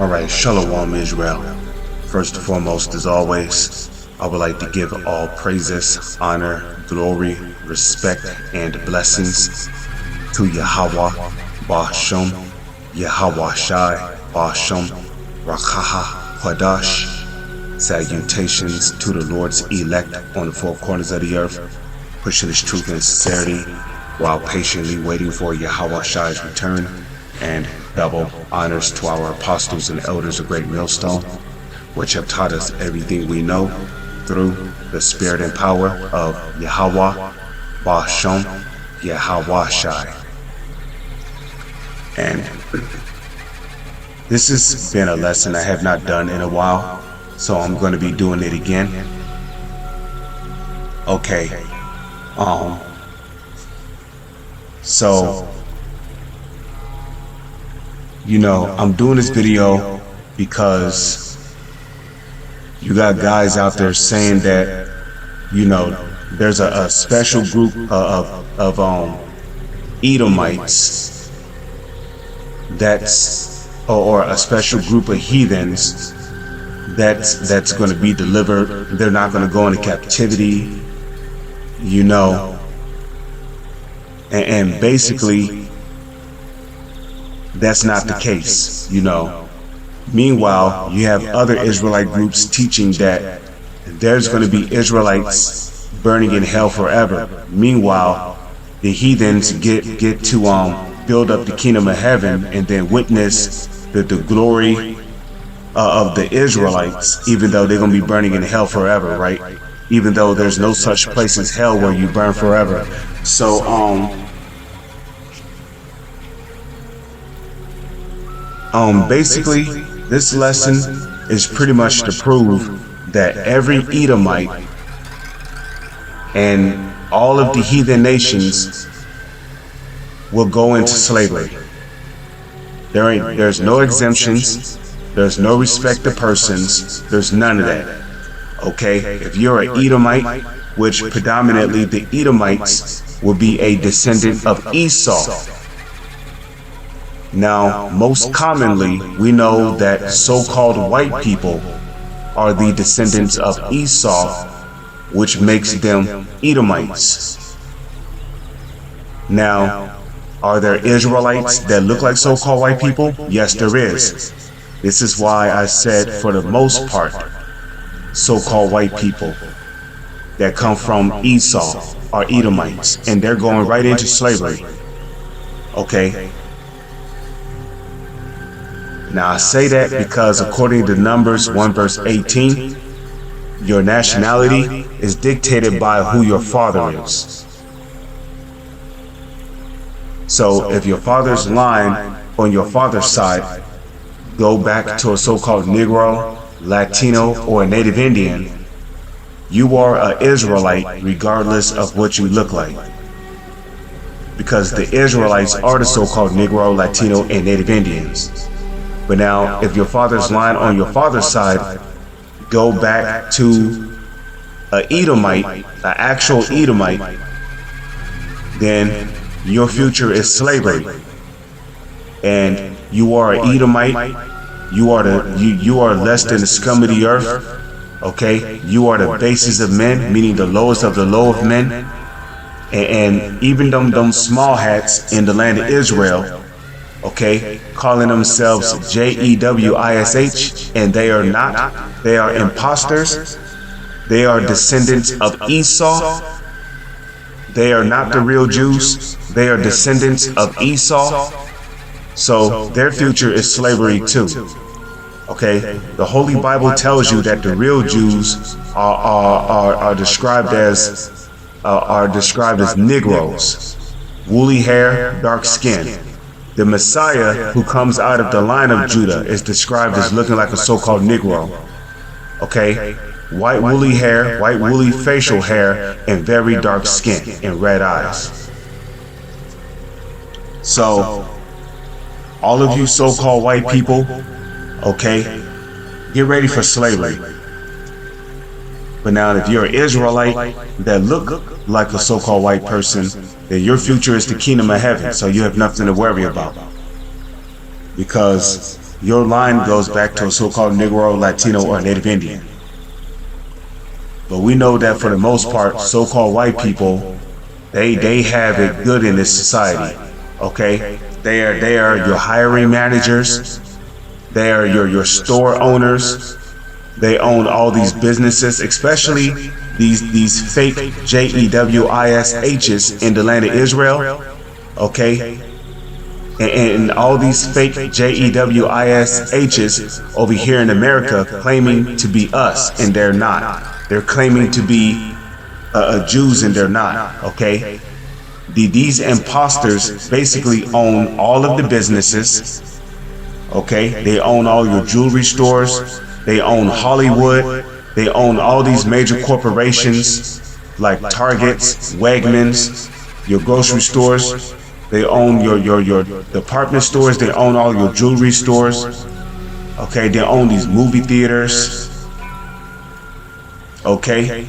Alright, Shalom Israel. First and foremost, as always, I would like to give all praises, honor, glory, respect, and blessings to Yahweh, Ba'ashem, Yahweh Shai, Ba'ashem, Rakaha, Hadash. Salutations to the Lord's elect on the four corners of the earth, pushing His truth and sincerity while patiently waiting for Yahweh Shai's return, and double honors to our apostles and elders of Great Millstone, which have taught us everything we know through the spirit and power of Yahweh, Ba'ashem, Yahweh Shai. And this has been a lesson I have not done in a while, so I'm going to be doing it again. Okay. So, I'm doing this video because you got guys out there saying that, there's a special group of Edomites or a special group of heathens that's going to be delivered. They're not going to go into captivity, and basically that's not the case, Meanwhile, you have other Israelite groups teaching that there's going to be Israelites burning in hell forever. Meanwhile, the heathens get to build up the kingdom of heaven and then witness the glory of the Israelites, even though they're going to be burning in hell forever, right? Even though there's no such place as hell where you burn forever. So, basically, this lesson is pretty much to prove that every Edomite and all of the heathen nations will go into slavery. There's no exemptions. There's no respect to persons. There's none of that. Okay? If you're an Edomite, which predominantly the Edomites will be a descendant of Esau. Now, most commonly, we know that so-called white people are the descendants of Esau, which makes them Edomites. Now, are there Israelites that look like so-called white people? Yes, there is. This is why I said, for the most part, so-called white people that come from Esau are Edomites, and they're going right into slavery. Okay? Now I say that because according to Numbers 1 verse 18, your nationality is dictated by who your father is. So if your father's line on your father's side go back to a so-called Negro, Latino, or a Native Indian, you are an Israelite regardless of what you look like. Because the Israelites are the so-called Negro, Latino, and Native Indians. But now, if your father's line on your father's side go back to an Edomite, an actual Edomite, then your future is slavery. And you are an Edomite. You are less than the scum of the earth. Okay, you are the basis of men, meaning the lowest of the low of men. And even them small hats in the land of Israel, okay, calling themselves JEWISH, and they are not. They are imposters. They are descendants of Esau. They are not the real Jews. They are descendants of Esau. So their future is slavery too. Okay, the Holy Bible tells you that the real Jews are described as Negroes, woolly hair, dark skin. The Messiah who comes out of the line of Judah is described as looking like a so-called Negro. Okay? White woolly hair, white woolly facial hair, and very dark skin and red eyes. So, all of you so-called white people, okay, get ready for slavery. But now if you're an Israelite that look like a so-called white person, then your future is the kingdom of heaven, so you have nothing to worry about. Because your line goes back to a so-called Negro, Latino, or Native Indian. But we know that for the most part, so-called white people, they have it good in this society. Okay, they are your hiring managers. They are your store owners. They own all these businesses, especially these fake JEWISHs in the land of Israel. Okay, and all these fake JEWISHs over here in America claiming to be us, and they're not. They're claiming to be Jews, and they're not. Okay, these imposters basically own all of the businesses. Okay, they own all your jewelry stores. They own Hollywood. They own all these major corporations like Targets, Wegmans, your grocery stores. They own your department stores. They own all your jewelry stores. Okay, they own these movie theaters. Okay.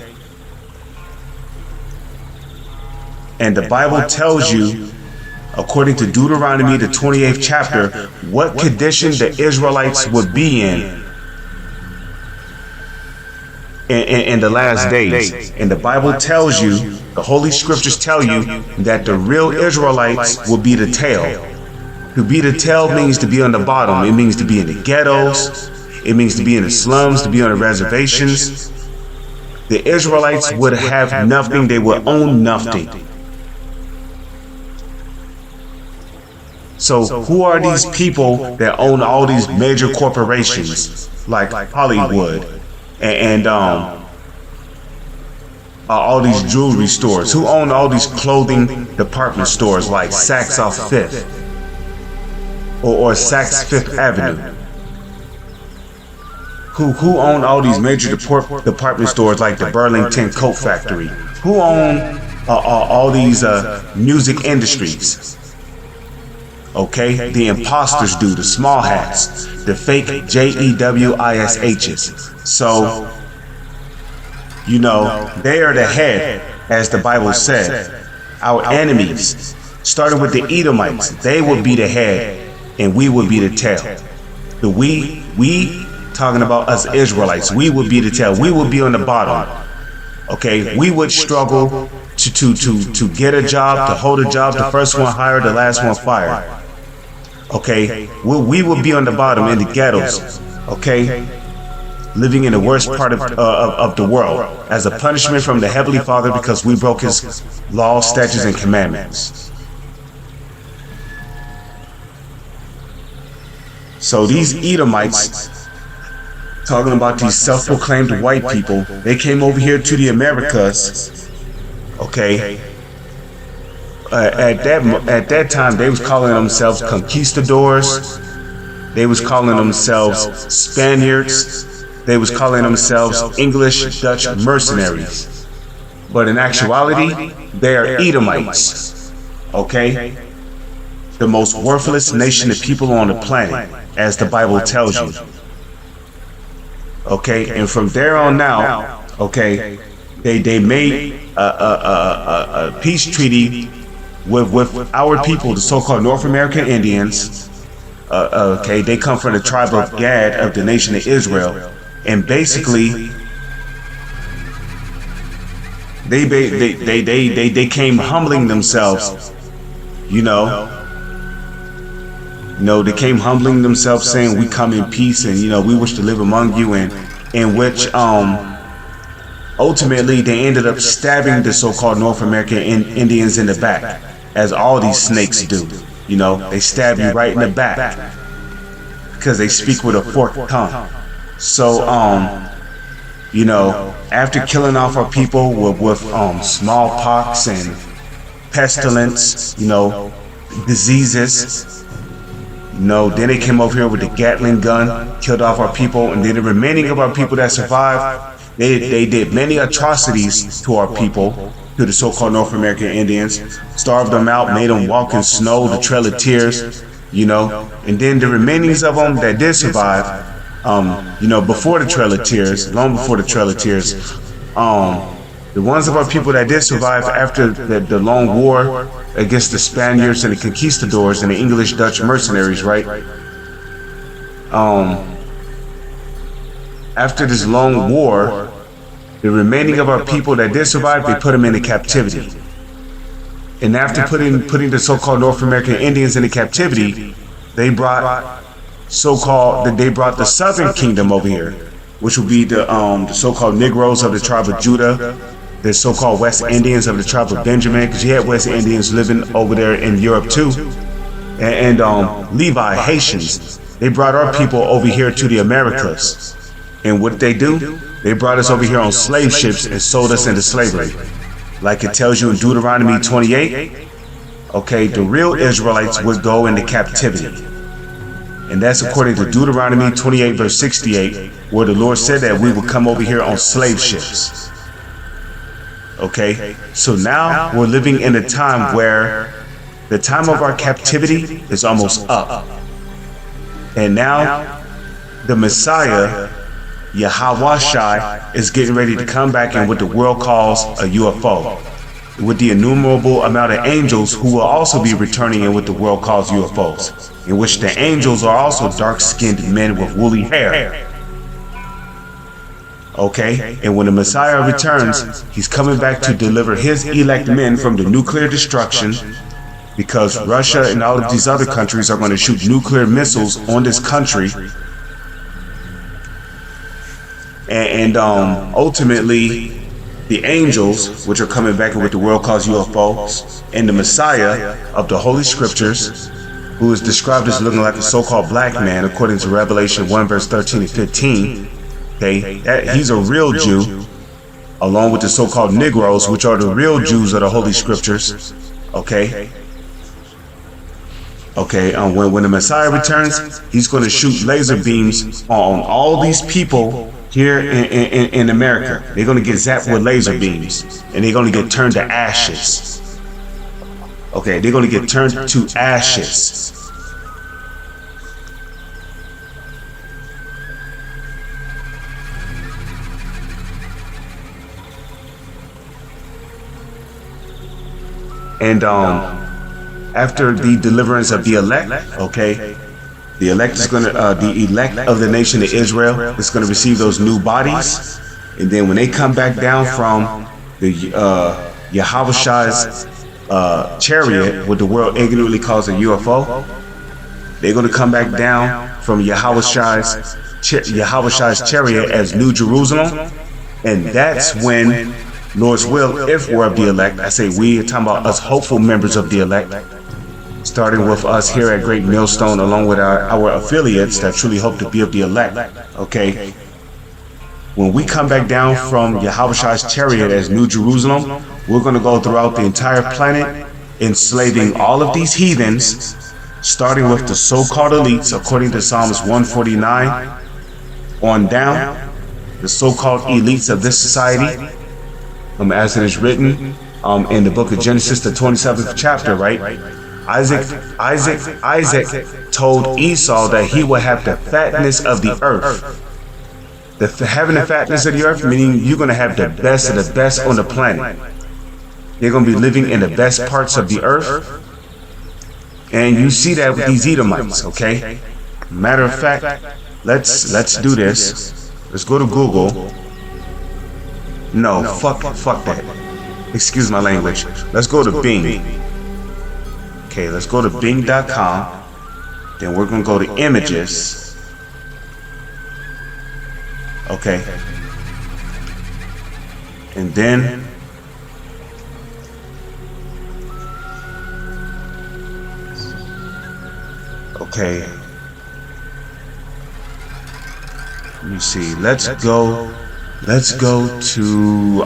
And the Bible tells you, according to Deuteronomy, the 28th chapter, what condition the Israelites would be in the last days. And the Bible tells you, the Holy Scriptures tell you, that the real Israelites will be the tail. To be the tail means to be on the bottom. It means to be in the ghettos. It means to be in the slums, to be on the reservations. The Israelites would have nothing. They would own nothing. So who are these people that own all these major corporations like Hollywood and all these jewelry stores? Who own all these clothing department stores like Saks off Fifth or Saks Fifth Avenue? Who own all these major department stores like the Burlington Coat Factory? Who own all these music industries? Okay, the imposters do, the small hats, the fake JEWISHs. So, you know, they are the head, as the Bible said. Our enemies, starting with the Edomites, they will be the head, and we will be the tail. The we talking about us Israelites, we will be the tail. We will be on the bottom. Okay, we would struggle to get a job, to hold a job. The first one hired, the last one fired. Okay, we will be on the bottom in the ghettos. Okay, living in the worst part of the world as a punishment from the Heavenly Father because we broke His laws, statutes, and commandments. So these Edomites, talking about these self-proclaimed white people, they came over here to the Americas. Okay, at that time they was calling themselves conquistadors. They was calling themselves Spaniards. They was calling themselves English Dutch mercenaries. But in actuality, they are Edomites. Okay, the most worthless nation of people on the planet, as the Bible tells you. Okay, and from there on now, okay, they made a peace treaty with our people, the so-called North American Indians. Okay, they come from the tribe of Gad of the nation of Israel, and basically they came humbling themselves, you know. They came humbling themselves, saying, "We come in peace, and we wish to live among you." And in which ultimately they ended up stabbing the so-called North American Indians in the back, as all these snakes do. They stab you right in the back because they speak with a forked tongue. So after killing off our people with smallpox and pestilence, diseases. Then they came over here with the Gatling gun, killed off our people, and then the remaining of our people that survived, they did many atrocities to our people, to the so-called North American Indians, starved them out, made them walk in snow, the Trail of Tears, and then the remainings of them that did survive, before the Trail of Tears, long before the Trail of Tears, the ones of our people that did survive after the long war against the Spaniards and the conquistadors and the English Dutch mercenaries, right? um, after this long war, the remaining of our people that did survive, they put them into captivity. And after putting the so-called North American Indians into captivity, they brought the Southern Kingdom over here, which would be the so-called Negroes of the tribe of Judah, the so-called West Indians of the tribe of Benjamin, because you had West Indians living over there in Europe too, and Levi, Haitians. They brought our people over here to the Americas. And what did they do? They brought us over here on slave ships and sold us into slavery. Like it tells you in Deuteronomy 28, okay, the real Israelites would go into captivity. And that's according to Deuteronomy 28 verse 68, where the Lord said that we would come over here on slave ships. Okay, so now we're living in a time where the time of our captivity is almost up. And now the Messiah, Yahweh, is getting ready to come back in what the world calls a UFO, with the innumerable amount of angels who will also be returning in what the world calls UFOs, in which the angels are also dark-skinned men with woolly hair. Okay, and when the Messiah returns, he's coming back to deliver his elect men from the nuclear destruction, because Russia and all of these other countries are going to shoot nuclear missiles on this country. And ultimately, the angels, which are coming back in what the world calls UFOs, and the Messiah of the Holy Scriptures, who is described as looking like a so-called black man, according to Revelation 1 verse 13 and 15, okay, he's a real Jew, along with the so-called Negroes, which are the real Jews of the Holy Scriptures, okay? Okay, when the Messiah returns, he's going to shoot laser beams on all these people here in America. They're going to get zapped with laser beams, and they're going to get turned to ashes. Okay, they're going to get turned to ashes. And after the deliverance of the elect, okay, the elect is going to, the elect of the nation of Israel is going to receive those new bodies, and then when they come back down from the Yahweh's chariot, what the world ignorantly calls a UFO, they're going to come back down from Yahweh's chariot as New Jerusalem, and that's when, Lord's will, if we're of the elect, I say we are talking about us hopeful members of the elect, starting with us here at Great Millstone, along with our affiliates that truly hope to be of the elect, okay? When we come back down from Yahweh's chariot as New Jerusalem, we're going to go throughout the entire planet, enslaving all of these heathens, starting with the so-called elites, according to Psalms 149, on down, the so-called elites of this society, as it is written in the book of Genesis, the 27th chapter, right? Isaac told Esau that he would have the fatness of the earth. Having the fatness of the earth, meaning you're going to have the best of the best on the planet. You're going to be living in the best parts of the earth. And you see that with these Edomites, okay? Matter of fact, let's do this. Let's go to Google. No, fuck that. Excuse my language. Let's go to Bing. Okay, let's go to Bing.com. Then we're going to go to images. Okay. And then okay. Let me see. Let's go to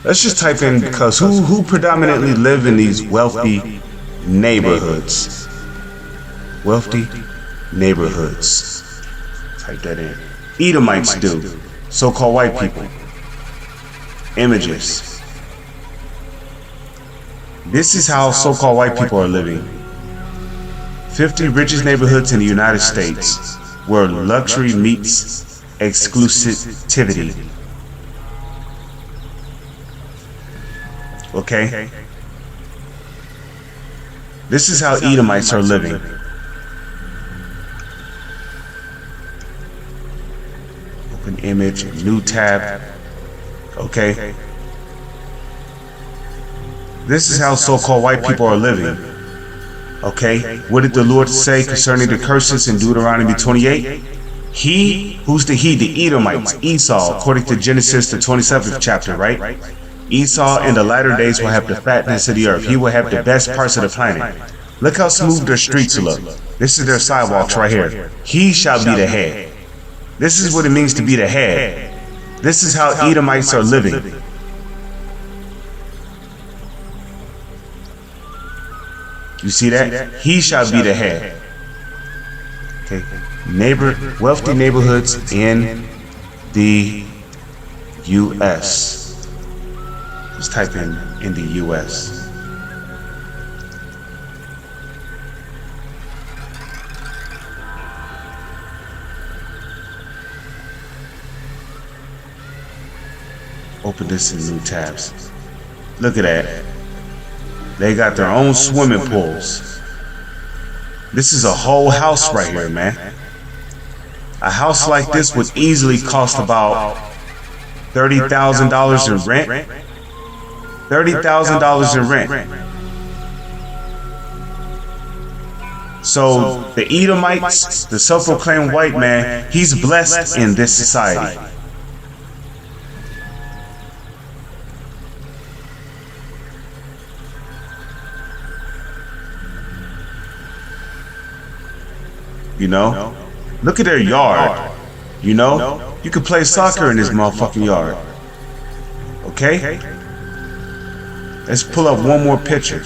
let's just type in, because who predominantly live in these wealthy neighborhoods? Wealthy neighborhoods. Type that in. Edomites do. So-called white people. Images. This is how so-called white people are living. 50 richest neighborhoods in the United States, where luxury meets exclusivity. Okay? This is how Edomites are living. image, new tab. Okay. This is how so-called white people are living. Okay. What did the Lord say concerning the curses in Deuteronomy 28? He, who's the he? The Edomites, Esau, according to Genesis, the 27th chapter, right? Esau in the latter days will have the fatness of the earth. He will have the best parts of the planet. Look how smooth their streets look. This is their sidewalks right here. He shall be the head. This is what it means to be the head. This is how Edomites are living. You see that? He shall be the head. Okay. Wealthy neighborhoods in the U.S. Just type in the U.S. Open this in new tabs. Look at that. They got their own swimming pools. This is a whole house right here, man. A house like this would easily cost about $30,000 in rent. $30,000 in rent. So the Edomites, the self-proclaimed white man, he's blessed in this society. You know, look at their yard. You know, you could play soccer in this motherfucking yard. Okay? Let's pull up one more picture.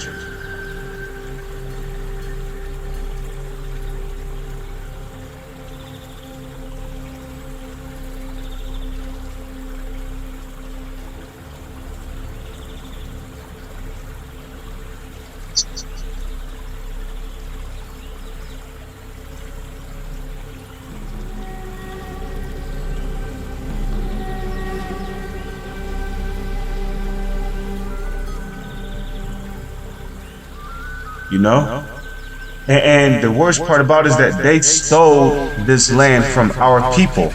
You know? And the worst part about it is that they stole this land from our people.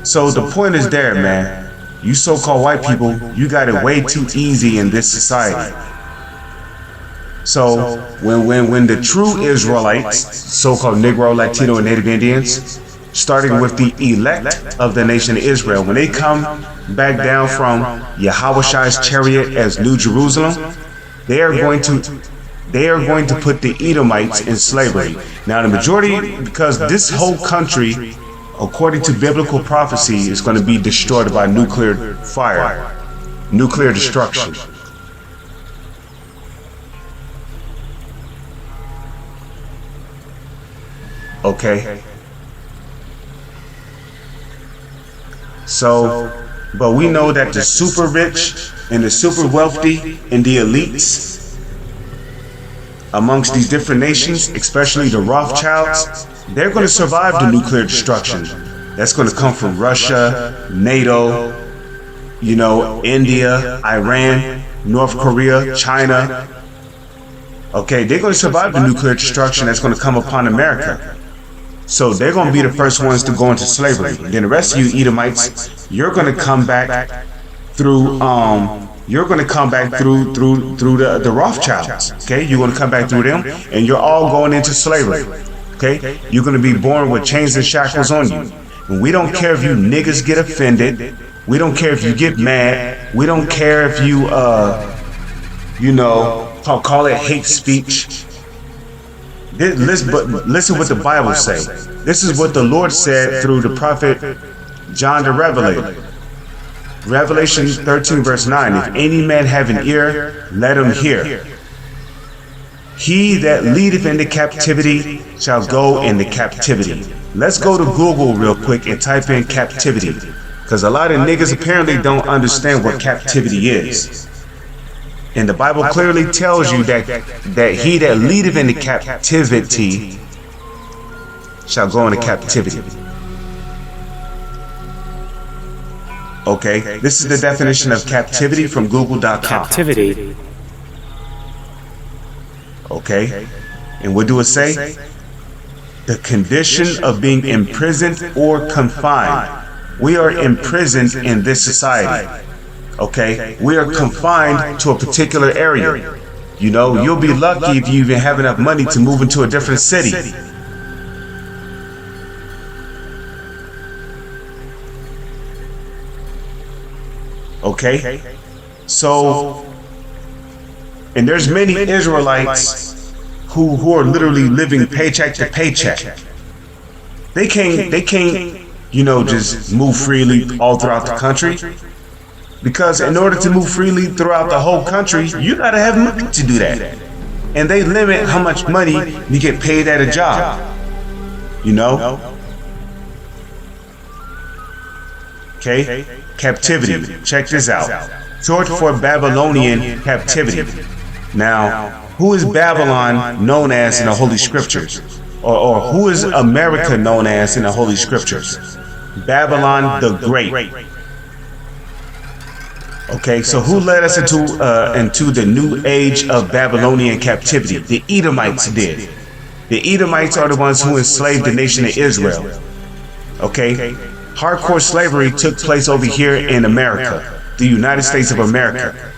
So the point is there, man. You so-called white people, you got it way too easy in this society. So when the true Israelites, so-called Negro, Latino, and Native Indians, starting with the elect of the nation of Israel, when they come back down from Yahweh's chariot as New Jerusalem, they are going to put the Edomites in slavery. Now the majority, because this whole country, according to biblical prophecy, is going to be destroyed by nuclear fire, nuclear destruction. Okay. So, but we know that the super rich and the super wealthy and the elites amongst these different nations, especially the Rothschilds, they're going to survive the nuclear destruction. That's going to come from Russia, NATO, you know, India, Iran, North Korea, China. Okay, they're going to survive the nuclear destruction that's going to come upon America. So they're going to be the first ones to go into slavery. And then the rest of you Edomites, you're going to come back through the Rothschilds. Okay, you're going to come back through them, and you're all going into slavery. Okay, you're going to be born with chains and shackles on you. And we don't care if you niggas get offended. We don't care if you get mad. We don't care if you call it hate speech. Listen what the Bible says. This is what the Lord said through the prophet John the Revelator. Revelation 13 verse 9. If any man have an ear, let him hear. He that leadeth into captivity shall go into captivity. Let's go to Google real quick and type in captivity. Because a lot of niggas apparently don't understand what captivity is. And the Bible clearly tells you that he that leadeth into captivity shall go into captivity. Okay, this is the definition of captivity from Google.com. Captivity. Okay, And what do it say? The condition of being imprisoned or confined. We are imprisoned in this society. Okay? We are confined to a particular area. You know, you'll be lucky if you even have enough money to move into a different city. Okay? So, and there's many Israelites who are literally living paycheck to paycheck. They can't, you know, just move freely all throughout the country. Because in order to move freely throughout the whole country, you gotta have money to do that. And they limit how much money you get paid at a job. You know? Okay? Captivity. Check this out. Short for Babylonian captivity. Now, who is Babylon known as in the Holy Scriptures? Or who is America known as in the Holy Scriptures? Babylon the Great. Okay, so who led us into the new age of Babylonian captivity? The Edomites did. The Edomites are the ones who enslaved the nation of Israel. Okay, hardcore slavery took place over here in America, the United States of America.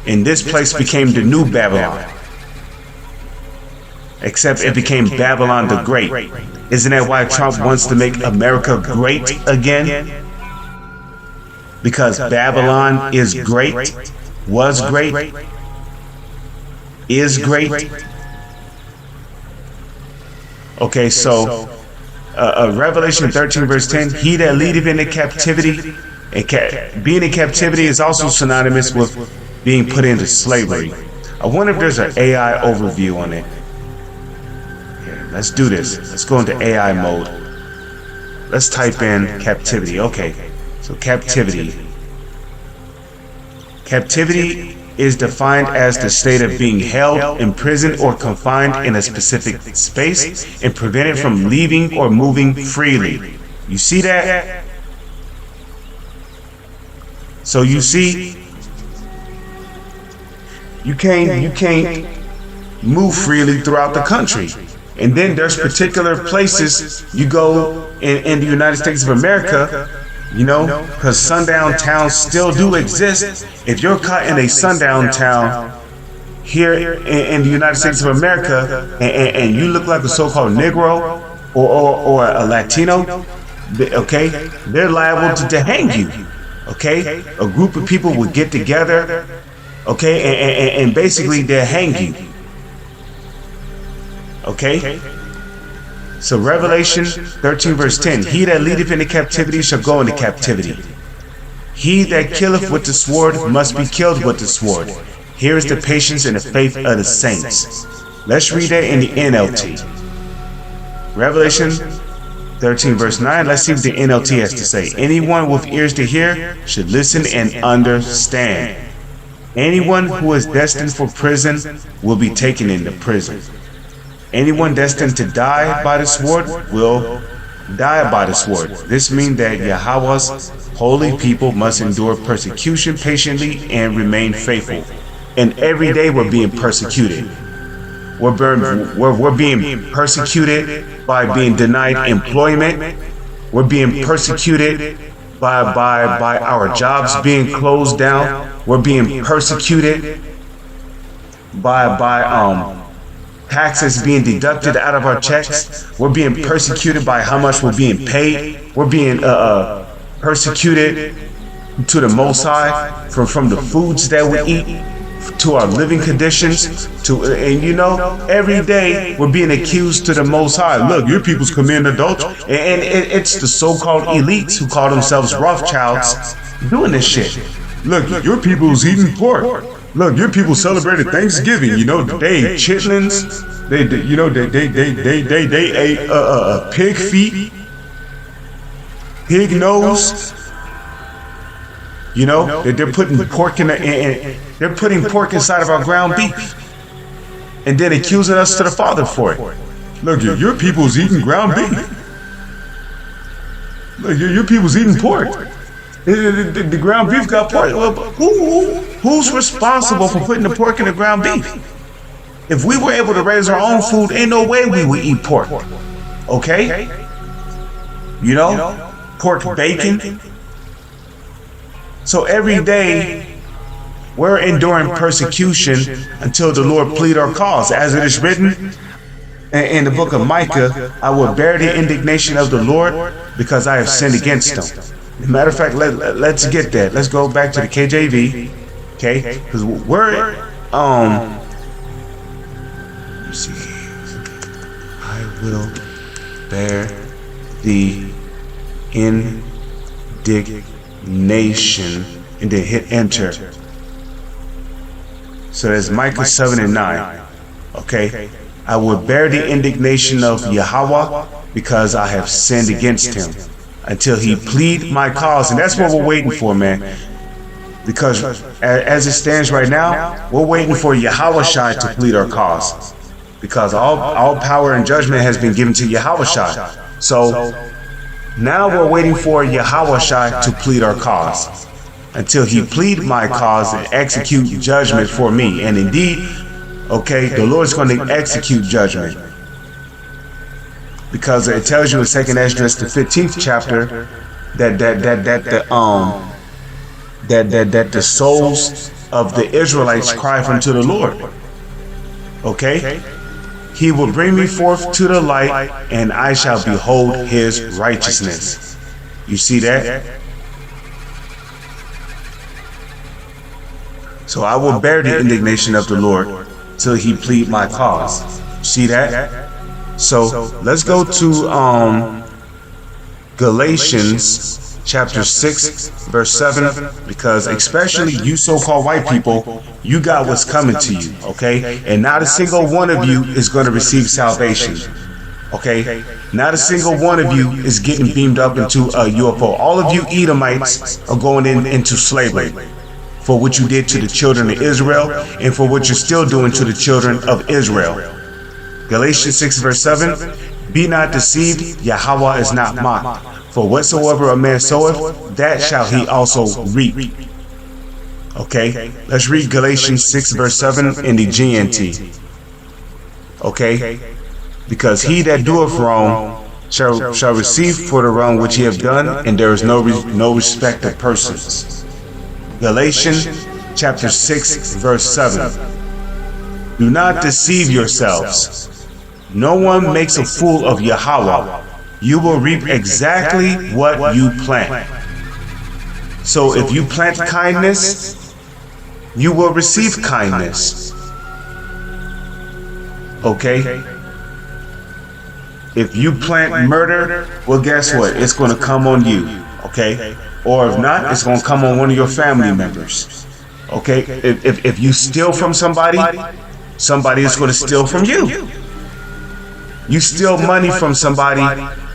And this place became the new Babylon. Except it became Babylon the Great. Isn't that why Trump wants to make America great again? Because Babylon is great, was great, is great. Okay, so Revelation 13 verse 10, he that leadeth into captivity, being in captivity is also synonymous with being put into slavery. I wonder if there's an AI overview on it. Here, let's do this. Let's go into AI mode. Let's type in captivity. Okay. So captivity. Captivity is defined as the state of being held, imprisoned, or confined in a specific space and prevented from leaving or moving freely. You see that? So you see, you can't move freely throughout the country. And then there's particular places you go in the United States of America, you know, because sundown towns still do exist. If you're caught in a sundown town here in the United States of America and you look like a so-called Negro or a Latino, okay, they're liable to hang you. Okay, a group of people would get together, okay, and basically they'll hang you. Okay. So Revelation 13 verse 10, he that leadeth into captivity shall go into captivity. He that killeth with the sword must be killed with the sword. Here is the patience and the faith of the saints. Let's read that in the NLT. Revelation 13 verse 9, let's see what the NLT has to say. Anyone with ears to hear should listen and understand. Anyone who is destined for prison will be taken into prison. Anyone destined to die by the sword will die by the sword. This means that Yahweh's holy people must endure persecution patiently and remain faithful. And every day we're being persecuted. We're being persecuted by being denied employment. We're being persecuted by our jobs being closed down. We're being persecuted by taxes being deducted out of our checks. We're being persecuted by how much we're being paid. We're being persecuted to the Most High from the foods that we eat, to our living conditions, and you know, every day we're being accused to the Most High. Look, your people's committing adultery, and it's the so-called elites who call themselves Rothschilds doing this shit. Look, your people's eating pork. Look, your people celebrated Thanksgiving. You know, they ate chitlins. They ate pig feet, pig nose. You know, they're putting pork they're putting pork inside of our ground beef, and then accusing us to the Father for it. Look, your people's eating ground beef. Look, your people's eating pork. The ground beef got pork. Well, who's responsible for putting the pork in the ground beef? If we were able to raise our own food, ain't no way we would eat pork. Okay? You know, pork bacon. So every day we're enduring persecution until the Lord plead our cause. As it is written in the book of Micah, I will bear the indignation of the Lord because I have sinned against him. As a matter of fact, let's get that. Let's go back to the KJV. Okay? Because we're you see, I will bear the indignation, and then hit enter. So that's Micah 7:9. Okay, I will bear the indignation of Yahweh because I have sinned against him until he plead my cause. And that's what we're waiting for, man. Because as it stands right now, we're waiting for Yahweh to plead our cause. Because all power and judgment has been given to Yahweh. So now we're waiting for Yahweh to plead our cause until he plead my cause and execute judgment for me. And indeed, okay, the Lord's going to execute judgment. Because it tells you in 2nd Esdras, the 15th chapter, that the souls of the Israelites cry unto the Lord. Okay? He will bring me forth to the light, and I shall behold his righteousness. You see that? So I will bear the indignation of the Lord till he plead my cause. See that? So let's go to Galatians chapter 6 verse 7, because especially you so-called white people, you got what's coming to you, okay? And not a single one of you is going to receive salvation, okay? Not a single one of you is getting beamed up into a UFO. All of you Edomites are going into slavery for what you did to the children of Israel and for what you're still doing to the children of Israel. Galatians 6 verse 7, be not deceived, Yahweh is not mocked. For whatsoever a man soweth, that shall he also reap. Okay, let's read Galatians 6 verse 7 in the GNT. Okay, because he that doeth wrong shall receive for the wrong which he have done, and there is no respect of persons. Galatians chapter 6 verse 7. Do not deceive yourselves. No one makes a fool of Yahweh. You will reap exactly what you plant. So if you plant kindness, you will receive kindness. Okay? If you plant murder, well, guess what? It's going to come on you. Okay? Or if not, it's going to come on one of your family members. Okay? If you steal from somebody, somebody is going to steal from you. You steal money from somebody,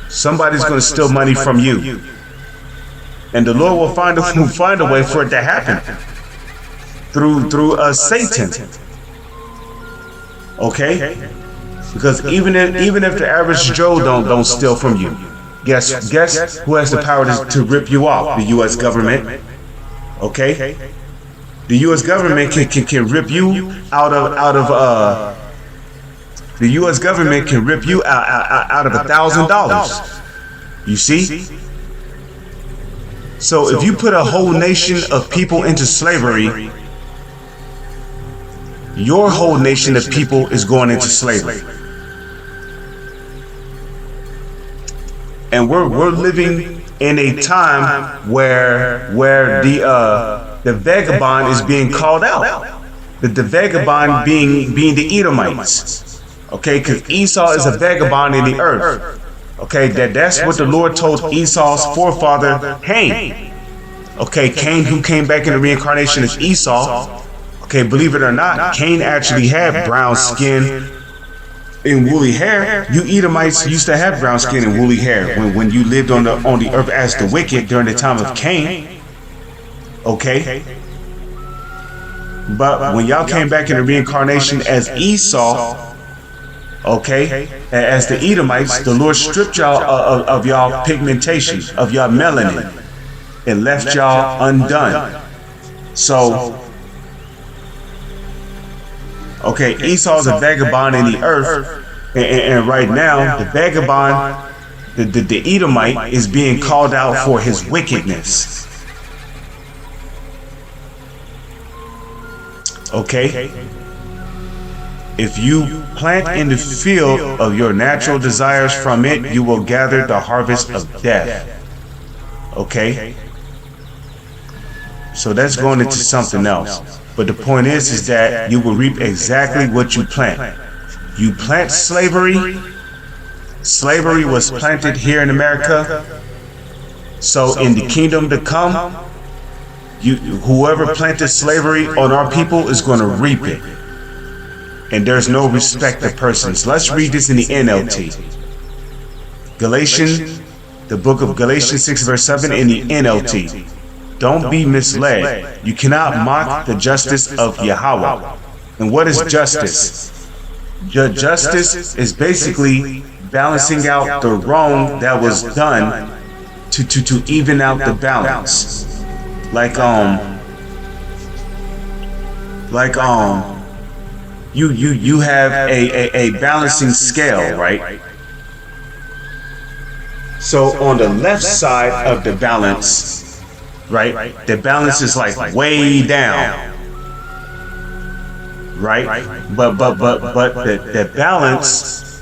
somebody's going to steal money from you. And the Lord will find a way for it to happen through Satan. Okay? Because even if the average Joe don't steal from you, guess who has the power to rip you off? The U.S. government. Okay? The U.S. government can rip you out of the U.S. government can rip you out of $1,000. You see? So if you put a whole nation of people into slavery, your whole nation of people is going into slavery. And we're living in a time where the vagabond is being called out. The vagabond being the Edomites. Okay, because Esau is a vagabond in the earth. Okay, that's what the Lord told Esau's forefather, Cain. Okay, Cain, who came back in the reincarnation as Esau. Okay, believe it or not, Cain actually had brown skin and woolly hair. You Edomites used to have brown skin and woolly hair when you lived on the earth as the wicked during the time of Cain. Okay. But when y'all came back in the reincarnation as Esau, okay, as the Edomites, the Lord stripped y'all of y'all pigmentation, of y'all melanin, and left y'all undone. So Okay, Esau is a vagabond in the earth, and right now the vagabond, the Edomite, is being called out for his wickedness. Okay? If you plant in the field of your natural desires from it, you will gather the harvest of death. Okay? So that's going into something else. But the point is that you will reap exactly what you plant. You plant slavery. Slavery was planted here in America. So in the kingdom to come, whoever planted slavery on our people is going to reap it. And there's no respect of persons. Let's read this in the NLT. The book of Galatians 6 verse 7 in the NLT. Don't be misled. You cannot mock the justice of Yahweh. And what is justice? Justice is basically balancing out the wrong that was done to even out the balance. You have a balancing scale, right? So on the left side of the balance, right, the balance is like way down, right? But the balance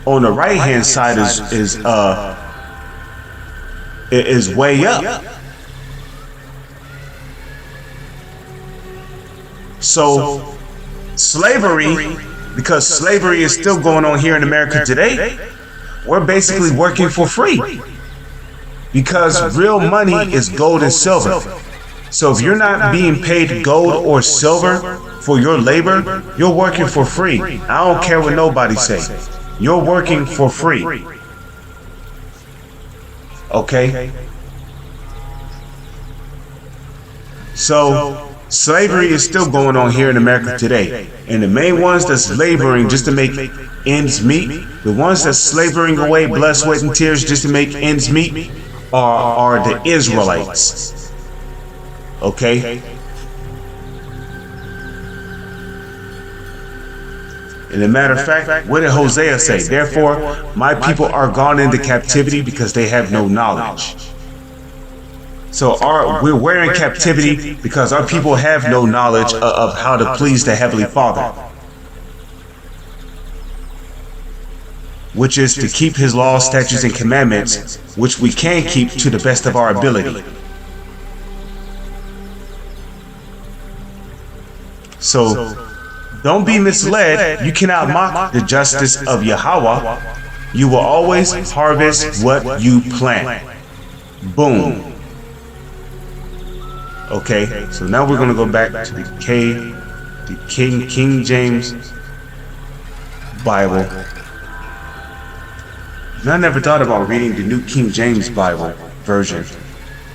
on the right hand side is way up. So slavery, because slavery is still going on here in America today, we're basically working for free. Because real money is gold and silver. So if you're not being paid gold or silver for your labor, you're working for free. I don't care what nobody says. You're working for free. Okay? So slavery is still going on here in America today. And the main ones that's laboring just to make ends meet, the ones that's slavering away blood, sweat, and tears just to make ends meet, are the Israelites. Okay? And a matter of fact, what did Hosea say? Therefore, my people are gone into captivity because they have no knowledge. So we're in captivity because our people have no knowledge of how to please the Heavenly Father, which is to keep His laws, statutes, and commandments, which we can keep to the best of our ability. So don't be misled. You cannot mock the justice of Yahweh. You will always harvest what you plant. Boom. Okay, so now we're going to go back to the King James Bible. And I never thought about reading the New King James Bible version,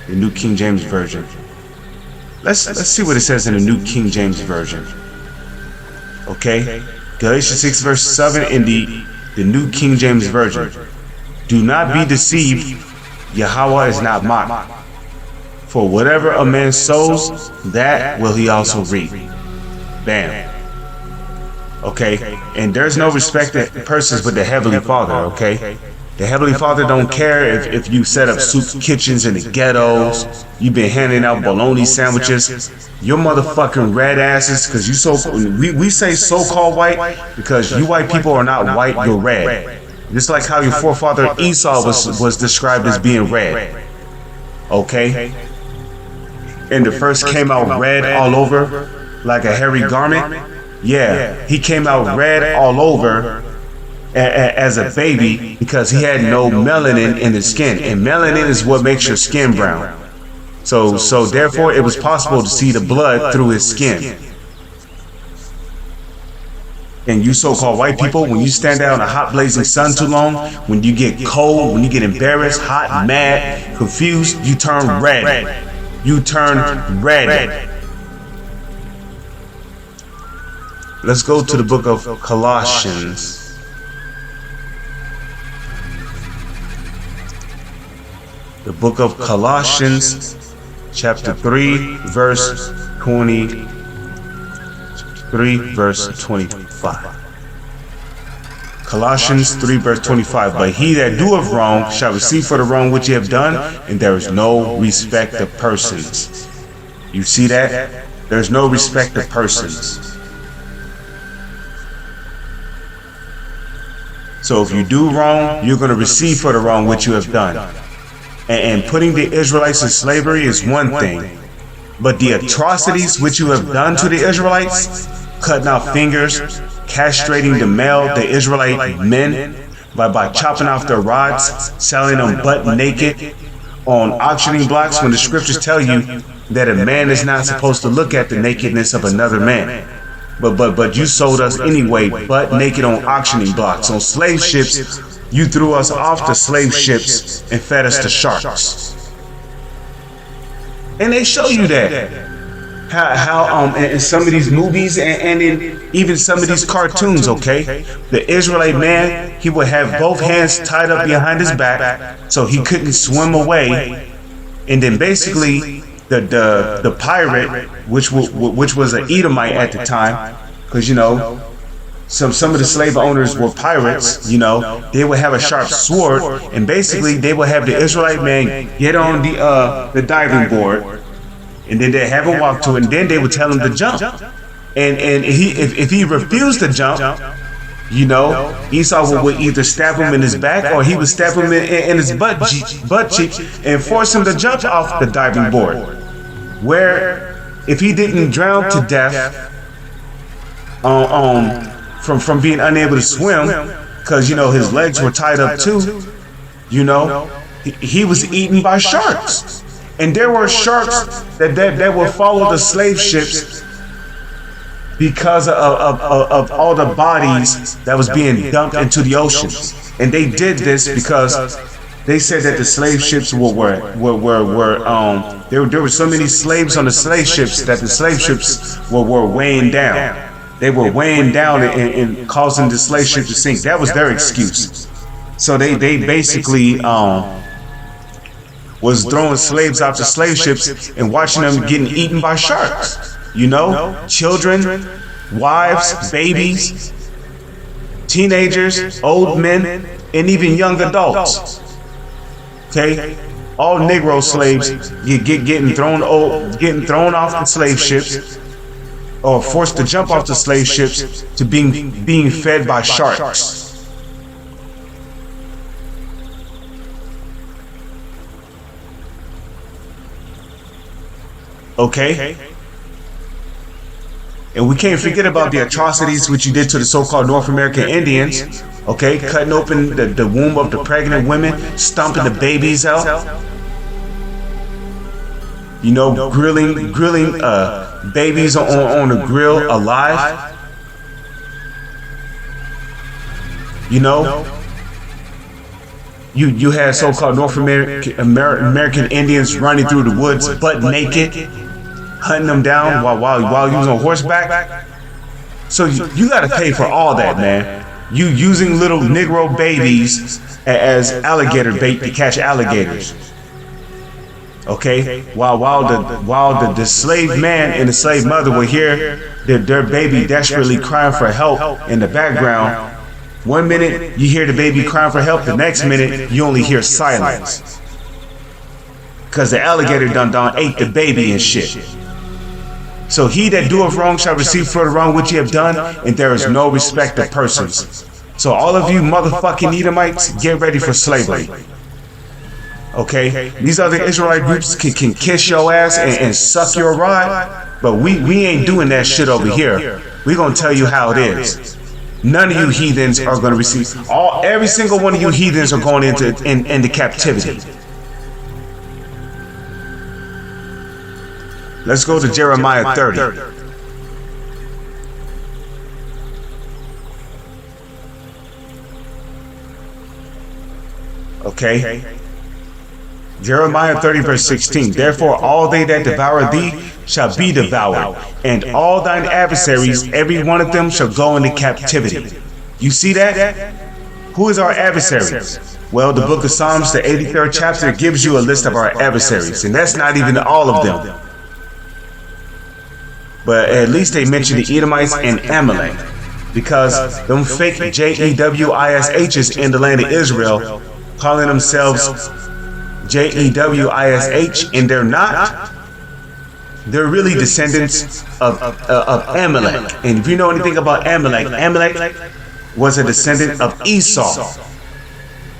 the New King James version. Let's see what it says in the New King James version. Okay, Galatians 6 verse 7 in the New King James version. Do not be deceived. Yahweh is not mocked. For whatever a man sows, that will he also reap. Bam. Okay, and there's no respect to persons with the Heavenly Father. Okay, the Heavenly Father don't care if you set up soup kitchens in the ghettos, you've been handing out bologna sandwiches, your motherfucking red asses, because we say so-called white because you white people are not white, you're red. Just like how your forefather Esau was described as being red. Okay, and the first came out red all over like a hairy garment. Yeah, he came out red all over as a baby because he had no melanin in his skin, and melanin is what makes your skin brown. So therefore it was possible to see the blood through his skin. And you so-called white people, when you stand out in a hot blazing sun too long, when you get cold, when you get embarrassed, hot, mad, confused, you turn red. You turn red. Let's go to the book of Colossians. The book of Colossians, chapter 3, verse 20. 3 verse 25. Colossians 3 verse 25. But he that doeth wrong shall receive for the wrong which he have done, and there is no respect of persons. You see that? There's no respect of persons. So if you do wrong, you're going to receive for the wrong which you have done. And putting the Israelites in slavery is one thing, but the atrocities which you have done to the Israelites, cutting off fingers, castrating the Israelite men by chopping off their rods, selling them butt naked on auctioning blocks, when the scriptures tell you that a man is not supposed to look at the nakedness of another man. But you sold us anyway, butt naked on auctioning blocks. On slave ships, you threw us off the slave ships and fed us to sharks. And they show you that. How in some of these movies and in even some of these cartoons, okay, the Israelite man, he would have both hands tied up behind his back so he couldn't swim away, and then basically the pirate, which was an Edomite at the time, because you know some of the slave owners were pirates, you know, they would have a sharp sword, and basically they would have the Israelite man get on the diving board, and then they have him walk to it, and then they would tell him to jump. And if he refused to jump, you know, Esau would either stab him in his back, or he would stab him in his butt cheek and force him to jump off the diving board. Where if he didn't drown to death from being unable to swim, because you know his legs were tied up too, you know, he was eaten by sharks. And there were sharks that would follow the slave ships because of all the bodies that was being dumped into the ocean. And they did this because they said that the slave ships there were so many slaves on the slave ships that the slave ships were weighing down. They were weighing down and causing the slave ship to sink. That was their excuse. So they basically was throwing slaves out to slave ships and watching them getting eaten by sharks. You know, children, wives, babies, teenagers, old men, and even young adults. Okay, all Negro slaves getting thrown off the slave ships, or forced to jump off the slave ships to being fed by sharks. Okay? And we can't forget about the atrocities which you did to the so-called North American Indians. Okay? Cutting open the womb of the pregnant women, stomping the babies out. You know, grilling babies on a grill alive. You know? You had so-called North American Indians running through the woods butt naked, hunting them down while you was on horseback. So you got to pay for all that, man. You using little Negro babies as alligator bait to catch alligators. Okay, while the slave man and the slave mother will hear their baby desperately crying for help in the background. One minute you hear the baby crying for help, the next minute you only hear silence, because the alligator done ate the baby and shit. So he that doeth wrong shall receive for the wrong which he have done, and there is no respect of persons. So all of you motherfucking Edomites, get ready for slavery. Okay, these other Israelite groups can kiss your ass and suck your rod, but we ain't doing that shit over here. We gonna tell you how it is. None of you heathens are going to receive. Every single one of you heathens are going into captivity. Let's go to Jeremiah 30. Okay. Jeremiah 30 verse 16. Therefore all they that devour thee shall be devoured, and all thine adversaries, every one of them shall go into captivity. You see that? Who is our adversaries? Well, the book of Psalms, the 83rd chapter, gives you a list of our adversaries, and that's not even all of them. but at least they mention the Edomites and Amalek, because them fake JEWISHs in the land of Israel, calling themselves JEWISH, and they're not. They're really descendants of Amalek. And if you know anything about Amalek, Amalek was a descendant of Esau,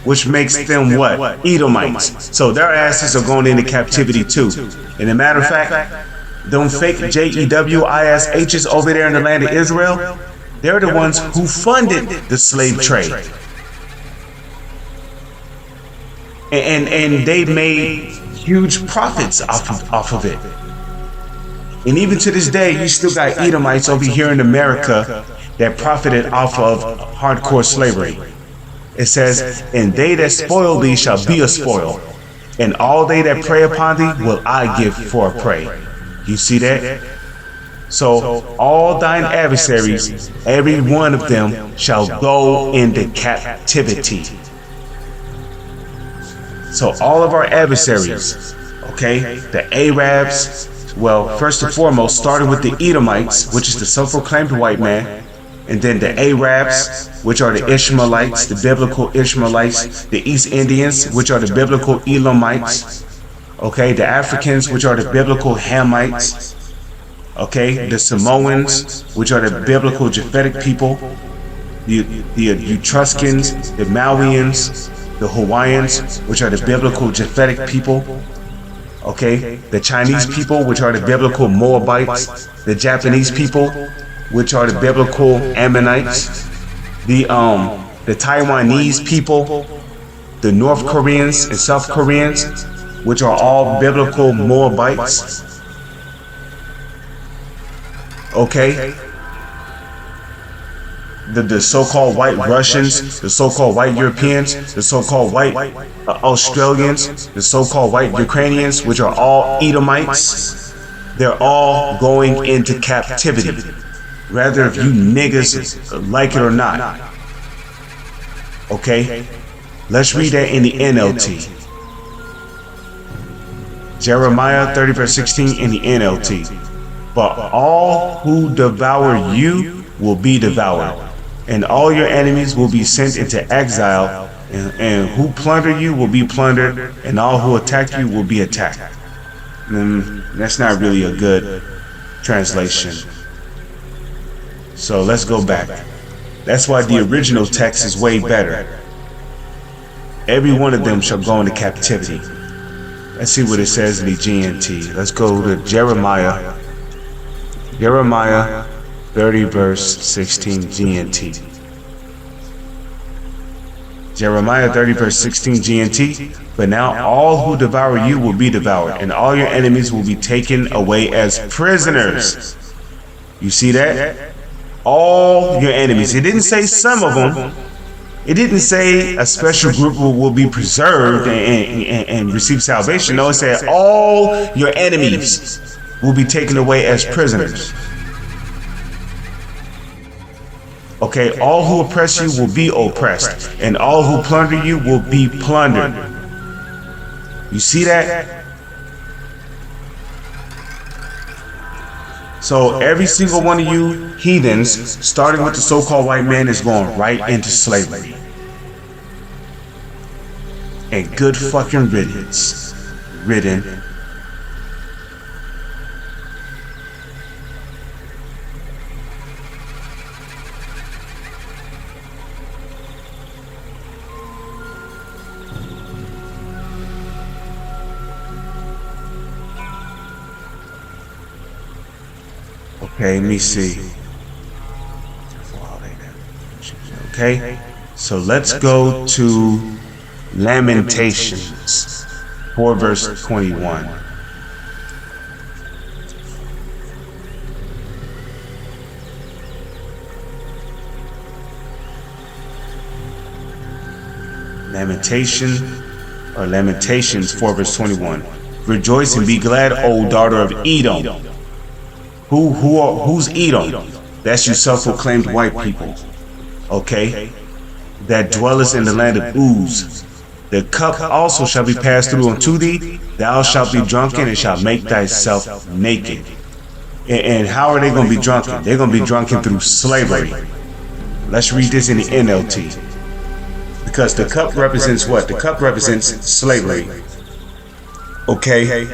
which makes them what? Edomites. So their asses are going into captivity too. And a matter of fact, them fake JEWISHs over there in the land of Israel, they're the ones who funded the slave trade. And they made huge profits off of it. And even to this day, you still got Edomites over here in America that profited off of hardcore slavery. It says, and they that spoil thee shall be a spoil, and all they that prey upon thee will I give for a prey. You see that? So all thine adversaries, every one of them shall go into captivity. So all of our adversaries, okay, the Arabs, well, first and foremost, starting with the Edomites, which is the self-proclaimed white man, and then the Arabs, which are the Ishmaelites, the biblical Ishmaelites, the East Indians, which are the biblical Elamites, okay, the Africans, which are the biblical Hamites, okay, the Samoans, which are the biblical Japhetic people, the Etruscans, the Malians, the Hawaiians, which are the biblical Japhetic people, okay, the Chinese people, which are the biblical Moabites, the Japanese people, which are the biblical Ammonites, the Taiwanese people, the North Koreans and South Koreans, which are all biblical Moabites, okay, the so-called white Russians, the so-called white Europeans, the so-called white Australians, the so-called white Ukrainians, which are all Edomites, they're all going into captivity, whether if you niggas like it or not. Okay, let's read that in the NLT. Jeremiah 30 verse 16 in the NLT. But all who devour you will be devoured, and all your enemies will be sent into exile, and who plunder you will be plundered, and all who attack you will be attacked. That's not really a good translation. So let's go back. That's why the original text is way better. Every one of them shall go into captivity. Let's see what it says in the GNT. Let's go to Jeremiah 30 verse 16 GNT. Jeremiah 30 verse 16 GNT. But now all who devour you will be devoured, and all your enemies will be taken away as prisoners. You see that? All your enemies. It didn't say some of them. It didn't say a special group will be preserved and receive salvation. No, it said all your enemies will be taken away as prisoners. Okay, all who oppress you will be oppressed, and all who plunder you will be plundered. You see that? So every single one of you heathens, starting with the so-called white man, is going right into slavery. And good fucking riddance. Ridden. Okay, let me see. Okay, so let's go to Lamentations 4 verse 21. Lamentations 4 verse 21. Rejoice and be glad, O daughter of Edom. Who's Edom? That's you self-proclaimed white people, okay, that dwellest in the land of Uz. The cup also shall be passed through unto thee, thou shalt be drunken and shalt make thyself naked. And how are they going to be drunken? They're going to be drunken through slavery. Let's read this in the NLT. Because the cup represents what? The cup represents slavery. Okay?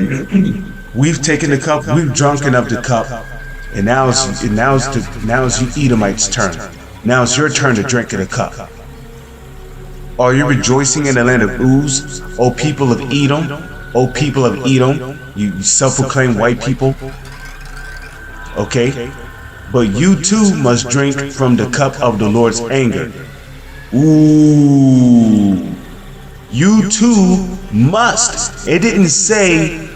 We've taken the cup, we've drunken of the cup, and now it's you Edomites' turn. Now it's your turn to drink of the cup. Are you rejoicing in the land of Uz, O people of Edom? O people of Edom, you self-proclaimed white people? Okay? But you too must drink from the cup of the Lord's anger. Ooh. You too must. It didn't say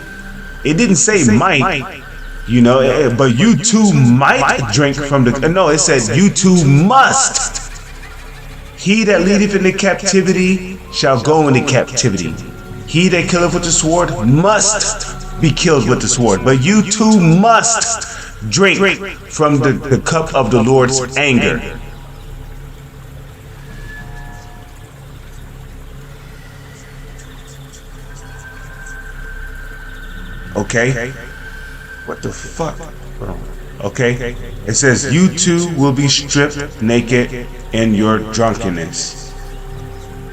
might, you know, but you too might drink from the, no, it says you too must. He that leadeth into captivity shall go into captivity. He that killeth with the sword must be killed with the sword. But you too must drink from the cup of the Lord's anger. Okay? What the fuck? Okay? It says, you too will be stripped naked in your drunkenness.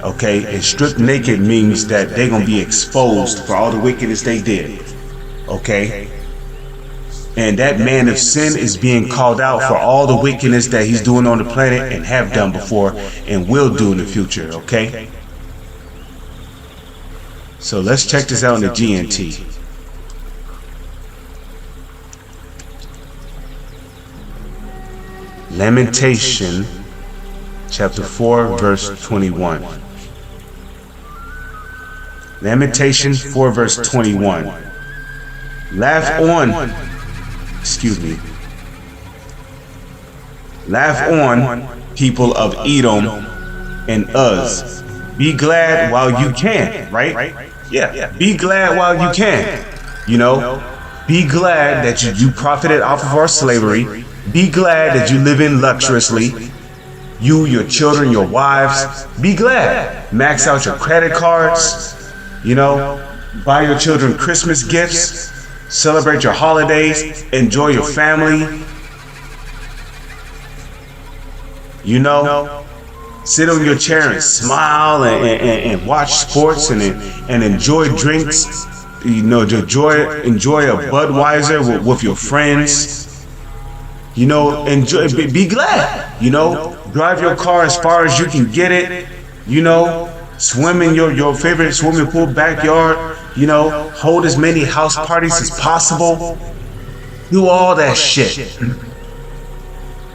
Okay? And stripped naked means that they're going to be exposed for all the wickedness they did. Okay? And that man of sin is being called out for all the wickedness that he's doing on the planet and have done before and will do in the future. Okay? So let's check this out in the GNT. Lamentation chapter 4 verse 21. Lamentation 4 verse 21. Laugh on, laugh on, people of Edom and Uz. Be glad while you can, right? Yeah, be glad while you can. You know, be glad that you profited off of our slavery. Be glad that you live in luxuriously. You, your children, your wives. Be glad. Max out your credit cards. You know, buy your children Christmas gifts. Celebrate your holidays. Enjoy your family. You know, sit on your chair and smile and watch sports and enjoy drinks. You know, enjoy a Budweiser with your friends. You know, enjoy, be glad. You know, drive your car as far as you can get it. You know, swim in your favorite swimming pool backyard. You know, hold as many house parties as possible. Do all that shit.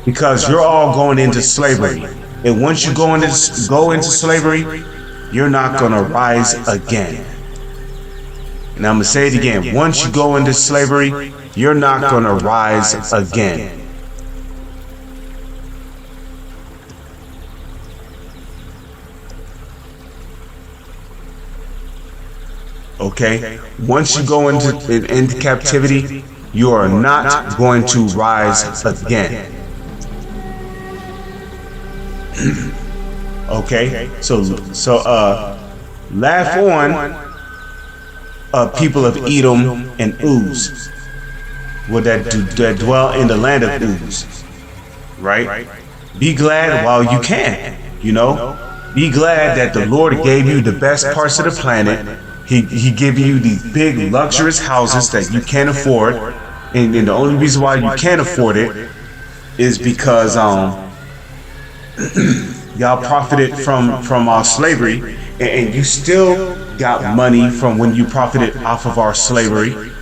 Because you're all going into slavery. And once you go into slavery, you're not going to rise again. And I'm going to say it again. Once you go into slavery, you're not going to rise again. Okay? Once you go into captivity, you are not going to rise again. Okay? So laugh on people of Edom and Uz, that dwell in the land of Uz. Right? Be glad while you can. You know? Be glad that the Lord gave you the best parts of the planet. He gave you these big luxurious houses that you can't afford, and the only reason why you can't afford it is because y'all profited from our slavery, and you still got money from when you profited off of our slavery.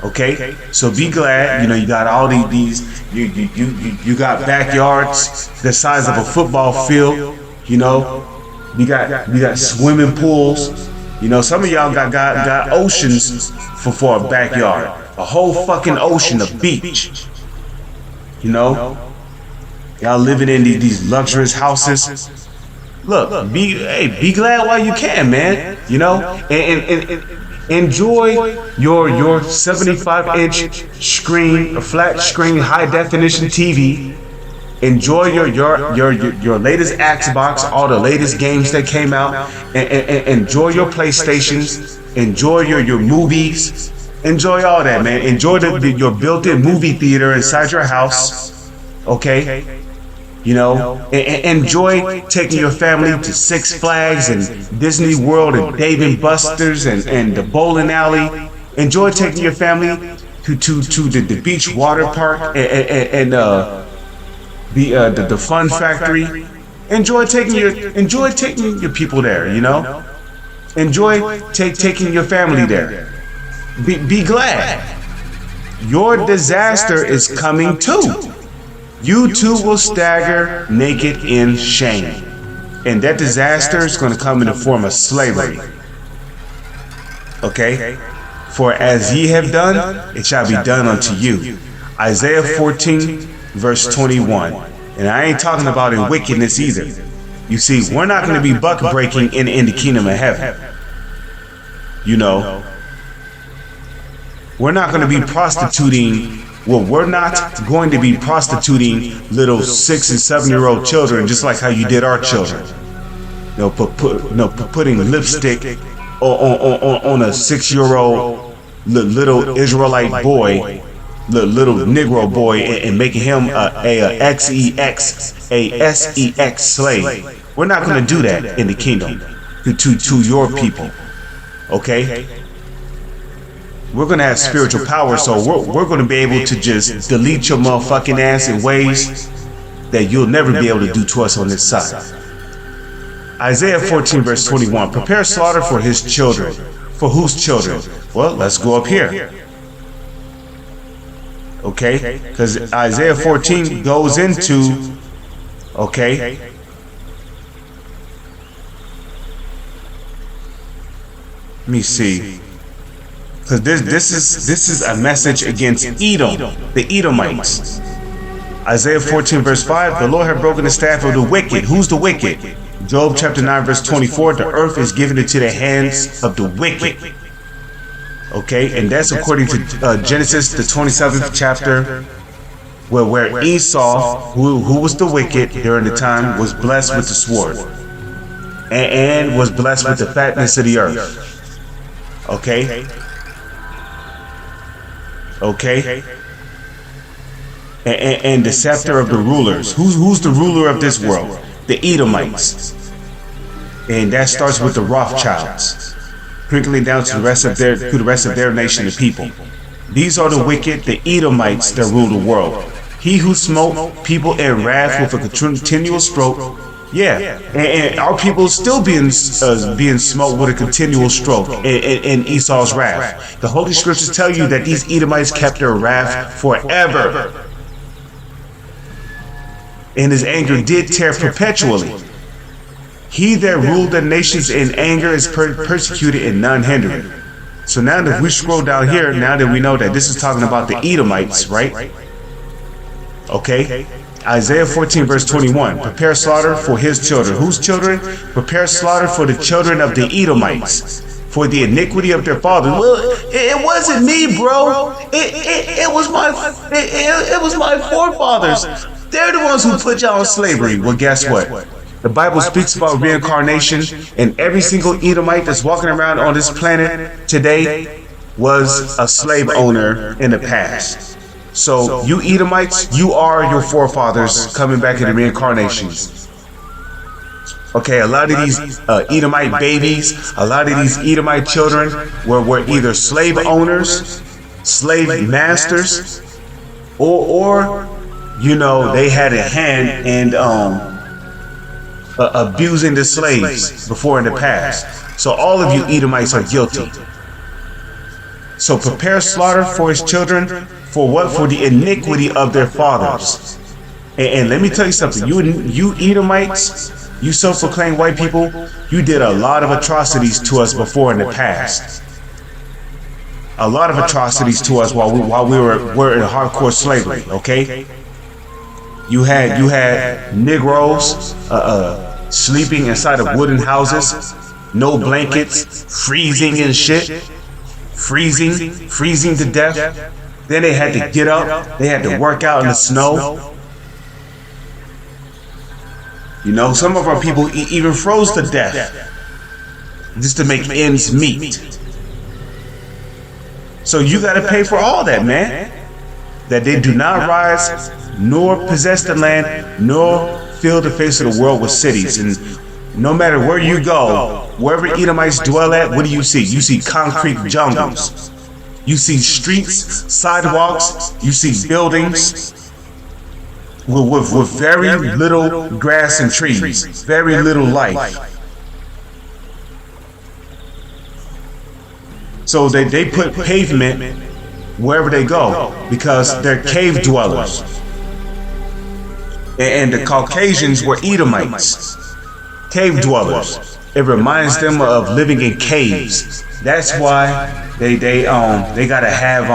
Okay, so be glad. You know, you got all these you got backyards the size of a football field. You know, you got swimming pools. You know, some of y'all got oceans for a backyard. A whole fucking ocean of beach. You know? Y'all living in these luxurious houses. Look, be glad while you can, man. You know? And enjoy your 75-inch screen, a flat screen, high definition TV. Enjoy your latest Xbox, all the latest games that came out, and enjoy your PlayStations, enjoy your movies, Enjoy all that, man. Enjoy your built-in movie theater inside your house. Okay? You know, enjoy taking your family to Six Flags and Disney World and Dave and Buster's and the bowling alley. Enjoy taking your family to the beach water park and the fun factory. Enjoy taking your people there. You know, enjoy taking your family there. Be glad. Your disaster is coming too. You too will stagger naked in shame. And that disaster is going to come in the form of slavery. Okay? For as ye have done, it shall be done unto you. Isaiah 14, verse 21. And I ain't talking about in wickedness either. You see, we're not going to be buck breaking in the kingdom of heaven. You know, we're not going to be prostituting. Well, we're not going to be prostituting little 6 and 7-year-old children just like how you did our children. You know, putting lipstick on a 6-year-old little Israelite boy, little Negro boy, and making him a sex slave. We're not going to do that in the kingdom to your people. Okay? We're going to have spiritual power, so we're going to be able to just delete your motherfucking ass in ways that you'll never be able to do to us on this side. Isaiah 14, verse 21. Prepare slaughter for his children. For whose children? Well, let's go up here. Okay? Because Isaiah 14 goes into, okay, let me see. Because this is a message against Edom, the Edomites. Isaiah 14, verse 5, the Lord had broken the staff of the wicked. Who's the wicked? Job chapter 9, verse 24, the earth is given into the hands of the wicked. Okay, and that's according to Genesis, the 27th chapter, where Esau, who was the wicked during the time, was blessed with the sword and was blessed with the fatness of the earth. Okay? Okay? And the scepter of the rulers. Who's the ruler of this world? The Edomites. And that starts with the Rothschilds, trickling down to the rest of their nation and people. These are the wicked, the Edomites that rule the world. He who smote people in wrath with a continual stroke. Yeah, and our people still being smote with a continual stroke in Esau's wrath. The Holy Scriptures tell you that these Edomites kept their wrath forever. And his anger did tear perpetually. He that ruled the nations in anger is persecuted and none hindered. So now that we scroll down here, now that we know that this is talking about the Edomites, right? Okay. Isaiah 14, verse 21. Prepare slaughter for his children. Whose children? Prepare slaughter for the children of the Edomites, for the iniquity of their fathers. Well, it wasn't me, bro. It was my forefathers. They're the ones who put y'all in slavery. Well, guess what? The Bible speaks about reincarnation, and every single Edomite that's walking around on this planet today was a slave owner in the past. So you Edomites, you are your forefathers coming back in the reincarnations. Okay, a lot of these Edomite babies, a lot of these Edomite children were either slave owners, slave masters, or you know, they had a hand in abusing the slaves before in the past. So all of you Edomites are guilty. So prepare slaughter for his children. For what? For the iniquity of their fathers. And let me tell you something. You Edomites, you self-proclaimed white people, you did a lot of atrocities to us before in the past. A lot of atrocities to us while we were in hardcore slavery. Okay. You had Negroes sleeping inside of wooden houses, no blankets, freezing and shit, freezing to death. Then they had to get up, they had to work out in the snow. You know, some of our people even froze to death just to make ends meet. So you got to pay for all that, man. That they do not rise, nor possess the land, nor fill the face of the world with cities. And no matter where you go, wherever Edomites dwell at, what do you see? You see concrete jungles. You see streets, sidewalks. You see buildings with very little grass and trees, very little life. So they put pavement wherever they go because they're cave dwellers. And the Caucasians were Edomites, cave dwellers. It reminds them of living in caves. That's why they gotta have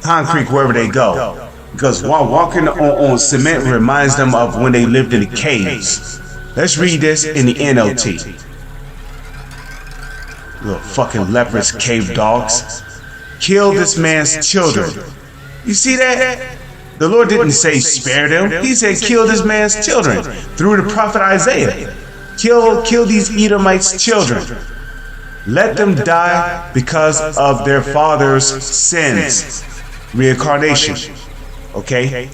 concrete wherever they go. Because while walking on cement reminds them of when they lived in the caves. Let's read this in the NLT. Little fucking leprous cave dogs. Kill this man's children. You see that? The Lord didn't say spare them. He said kill this man's children through the prophet Isaiah. Kill these Edomites' children. Let them die because of their father's sins. Reincarnation. Okay?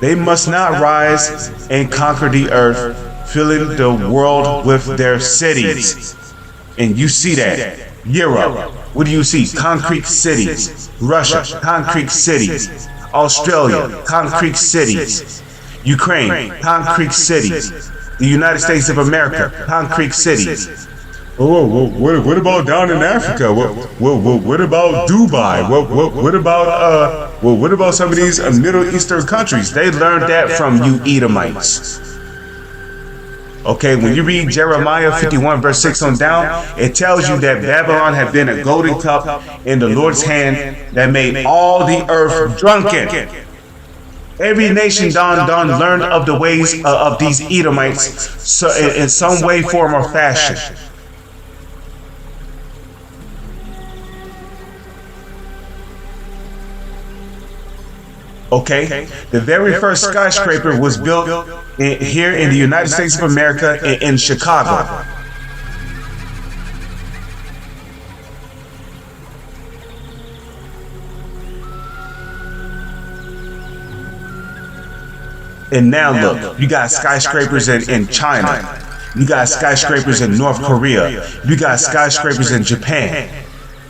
They must not rise and conquer the earth, filling the world with their cities. And you see that. Europe, what do you see? Concrete cities. Russia, concrete cities. Australia, concrete cities. Ukraine, concrete cities. The United States of America, concrete cities. Oh, what about down in Africa? What about Dubai? What about some of these Middle Eastern countries? They learned that from you Edomites. Okay, when you read Jeremiah 51 verse 6 on down, it tells you that Babylon had been a golden cup in the Lord's hand that made all the earth drunken. Every nation done learned of the ways of these Edomites in some way, form, or fashion. Okay, the very first skyscraper was built here in the United States of America in Chicago. And now look, you got skyscrapers in China. You got skyscrapers in North Korea. You got skyscrapers in Japan.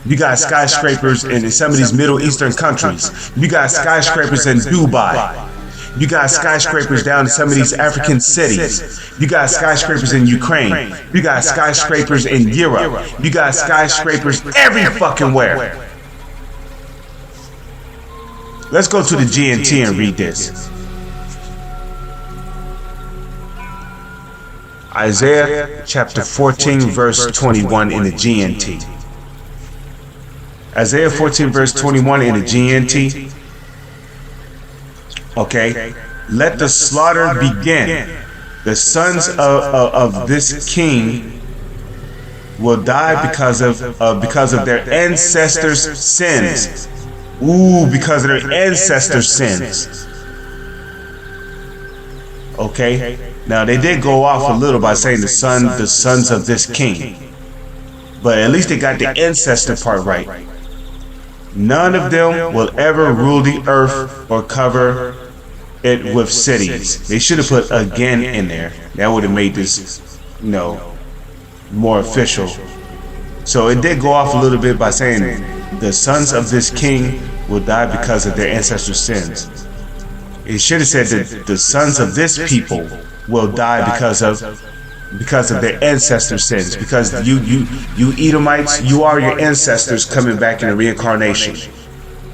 You got skyscrapers in some of these Middle Eastern countries. You got skyscrapers in Dubai. You got skyscrapers down in some of these African cities. You got skyscrapers in Ukraine. You got skyscrapers in Europe. You got skyscrapers every fucking where. Let's go to the GNT and read this. Isaiah chapter 14 verse 21 in the GNT. Isaiah 14 verse 21 in the GNT. Okay. Let the slaughter begin. The sons of this king will die because of their ancestors' sins. Ooh, because of their ancestors' sins. Okay. Now they did go off a little by saying the sons of this king. But at least they got the ancestor part right. None of them will ever rule the earth or cover it with cities. They should have put again in there. That would have made this, more official. So it did go off a little bit by saying the sons of this king will die because of their ancestors' sins. It should have said that the sons of this people will die because of their ancestors' sins. Because you Edomites, you are your ancestors coming back in a reincarnation.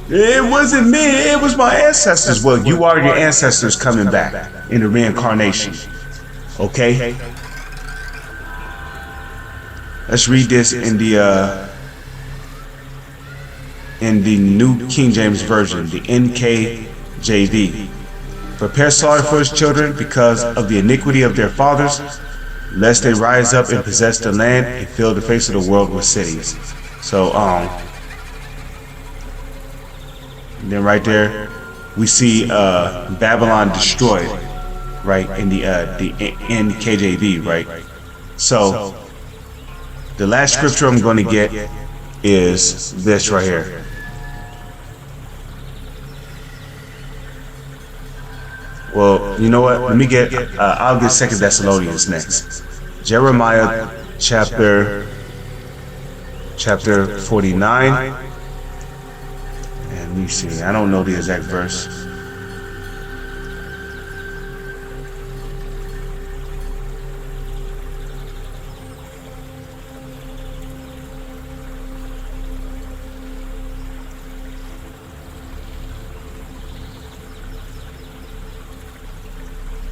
It wasn't me, it was my ancestors. Well, you are your ancestors coming back in a reincarnation. Okay? Let's read this in the New King James Version, the NKJV. Prepare slaughter for his children because of the iniquity of their fathers, lest they rise up and possess the land and fill the face of the world with cities. So, then right there, we see Babylon destroyed, right, in the NKJV, right? So, the last scripture I'm going to get is this right here. Well, you know what? Let me get, I'll get 2 Thessalonians next. Jeremiah chapter 49. And let me see, I don't know the exact verse.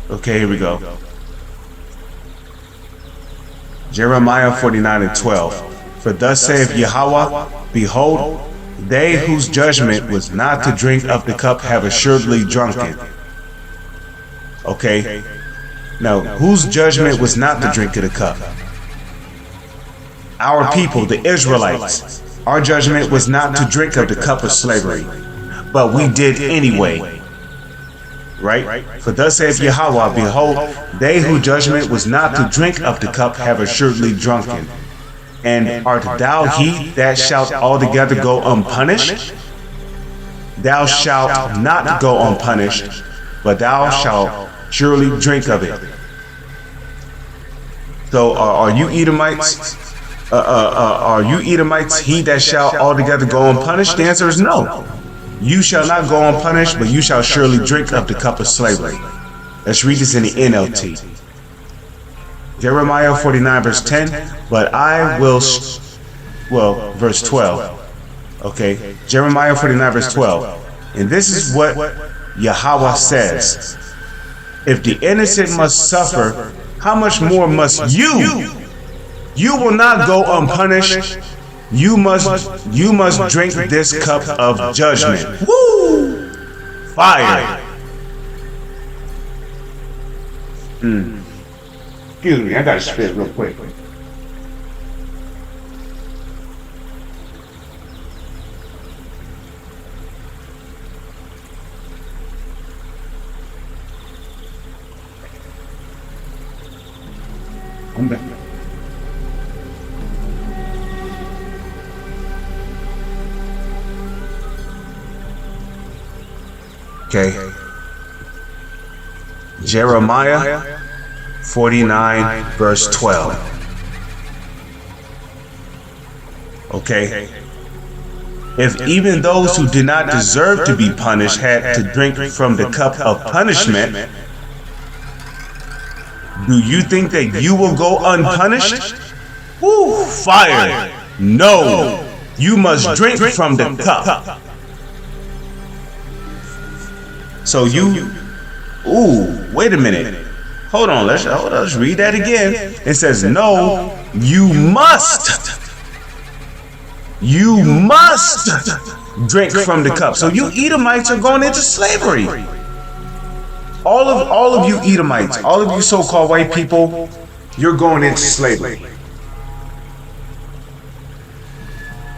Okay, here we go. Jeremiah 49:12. For thus saith Yahweh, behold, they whose judgment was not to drink of the cup have assuredly drunken. Okay. Now, whose judgment was not to drink of the cup? Our people, the Israelites. Our judgment was not to drink of the cup of slavery, but we did anyway. Right? For thus saith Yahweh, behold, they whose judgment was not to drink of the cup have assuredly drunken. And art thou he that shalt altogether go unpunished? Thou shalt not go unpunished, but thou shalt surely drink of it. So are you Edomites? Are you Edomites he that shall altogether go unpunished? The answer is no. You shall not go unpunished, but you shall surely drink of the cup of slavery. Let's read this in the NLT. Jeremiah 49 verse 10, but I will, verse 12. Okay, Jeremiah 49 verse 12. And this is what Yahweh says. If the innocent must suffer, how much more must you? You will not go unpunished. You must drink this cup of judgment. Woo! Fire. Excuse me, I gotta spit real quick. I'm back. Okay. Jeremiah 49 verse 12. Okay. If even those who did not deserve to be punished had to drink from the cup of punishment, do you think that you will go unpunished? Woo, fire. No, you must drink from the cup. So wait a minute. Hold on, let's read that again. It says, no, you must drink from the cup. So you Edomites are going into slavery. All of you Edomites, all of you so-called white people, you're going into slavery.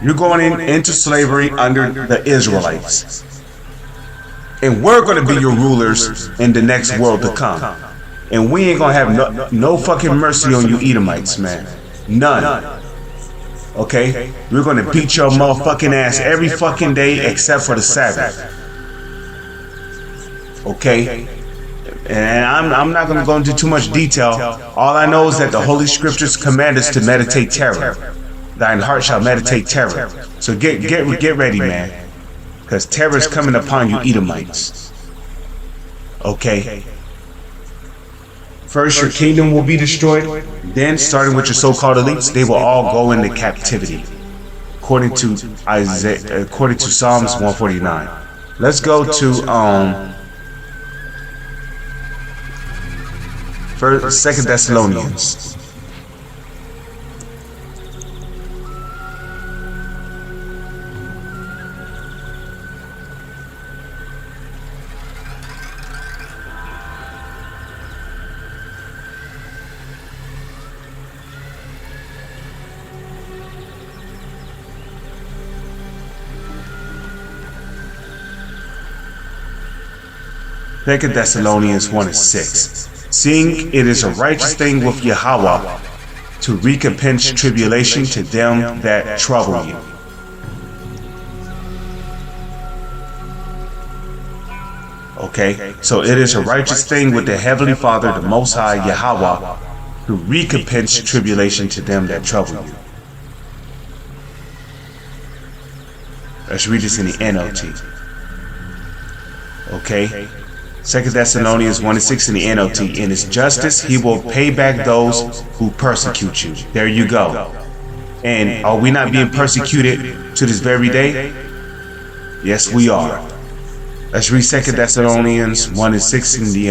You're going into slavery under the Israelites. And we're going to be your rulers in the next world to come. And we ain't going to have no fucking mercy on you Edomites, man. None. Okay? We're going to beat your motherfucking ass every fucking day except for the Sabbath. Okay? And I'm not going to go into too much detail. All I know is that the Holy Scriptures command us to meditate terror. Thine heart shall meditate terror. So get ready, man. Because terror is coming upon you Edomites. Okay? First, your kingdom will be destroyed. Then, starting with your so-called elites, they will all go into captivity. According to Psalms 149. Let's go to 2 Thessalonians. Second Thessalonians 1:6. Seeing it is a righteous thing with Yahweh to recompense tribulation to them that trouble you. Okay, so it is a righteous thing with the Heavenly Father, the Most High Yahweh, to recompense tribulation to them that trouble you. Let's read this in the NLT. Okay, 2 Thessalonians 1:6 in the NLT. In his justice, he will pay back those who persecute you. There you go. And are we not being persecuted to this very day? Yes, we are. Let's read 2 Thessalonians 1:6 in the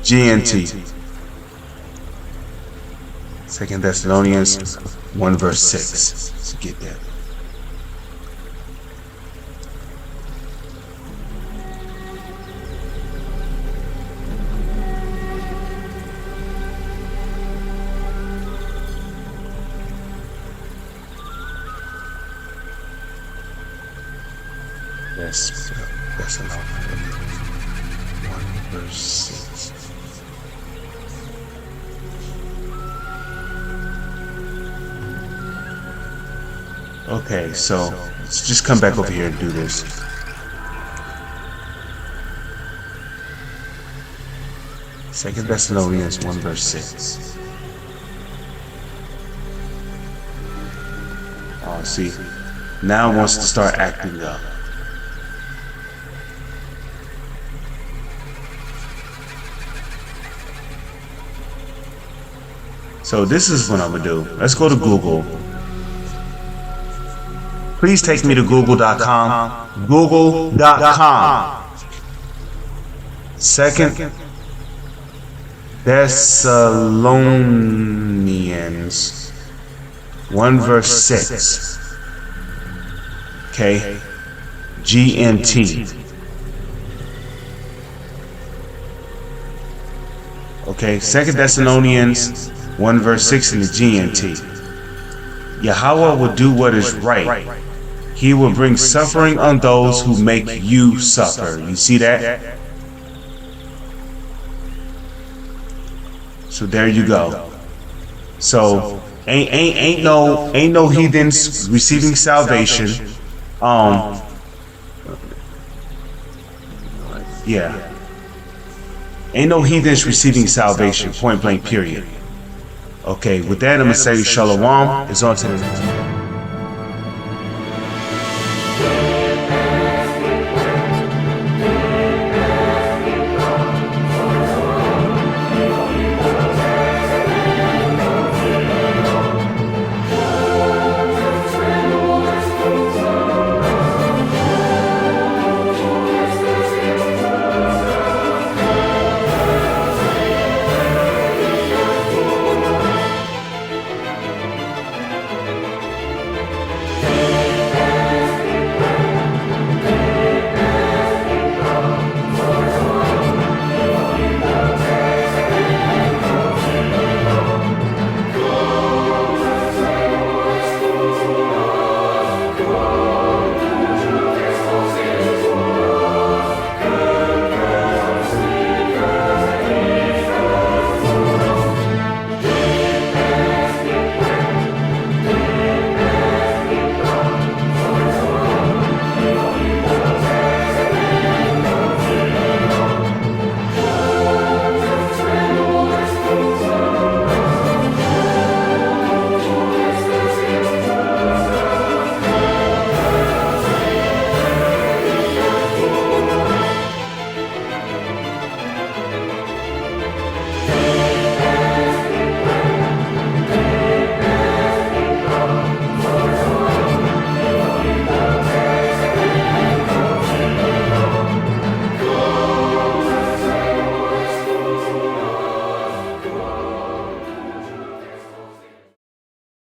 GNT. 2 Thessalonians 1 verse 6. Let's get that. Yes, Thessalonians 1 verse 6. Okay, so let's just come back over here and do this. Second Thessalonians 1 verse 6. Oh, see, now it wants to start acting up. So this is what I'm gonna do. Let's go to Google. Please take me to google.com. Google.com. Second Thessalonians 1 verse 6. Okay. GNT. Okay. 2 Thessalonians 1 verse 6 in the GNT. Yahweh will do what is right. He will bring suffering on those who make you suffer. You see that? So there you go. So ain't no heathens receiving salvation. Yeah. Ain't no heathens receiving salvation. Point blank. Period. Okay, with that, I'm going to say Shalom. It's on to the next one.